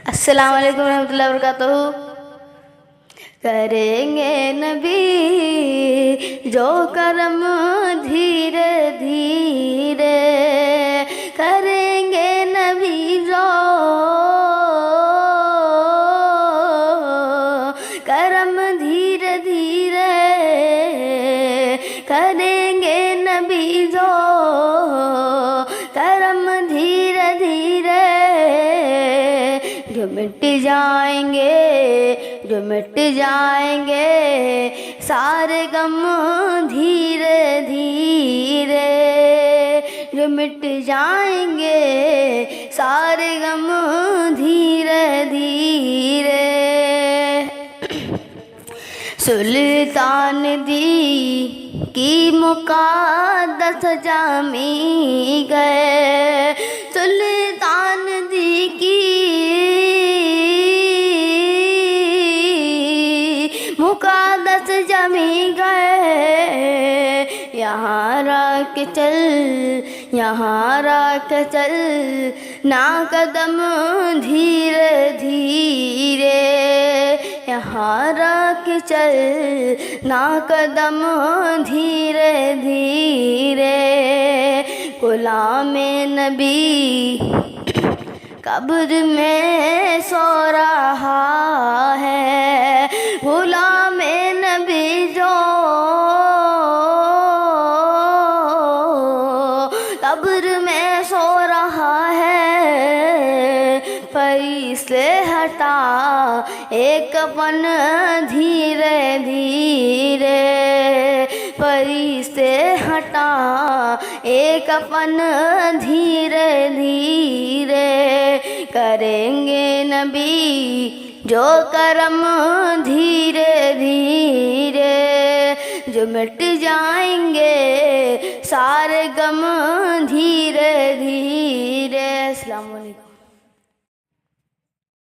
السلام علیکم ورحمۃ اللہ وبرکاتہ۔ کریں گے نبی جو کرم دھیرے دھیرے، کریں گے نبی جو کرم دھیرے دھیرے، کریں گے نبی جو کرم دھیرے دھیرے، جو مٹ جائیں گے جو مٹ جائیں گے سارے غم دھیرے دھیرے، جو مٹ جائیں گے سارے غم دھیرے دھیرے۔ سلطان دی کی مقدس جامی گئے، سلطان دی کی مقدس جمی گئے، یہاں رکھ چل یہاں رکھ چل نا قدم دھیرے دھیرے، یہاں رکھ چل نا قدم دھیرے دھیرے۔ غلام نبی قبر میں سو رہا ہے، غلام نبی جو قبر میں سو رہا ہے، فرشتے ہٹا ایک کفن دھیرے دھیرے، فرشتے ہٹا ایک کفن دھیرے دھیرے، کریں گے نبی جو کرم دھیرے دھیرے، جو مٹ جائیں گے سارے غم دھیرے دھیرے۔ السلام علیکم۔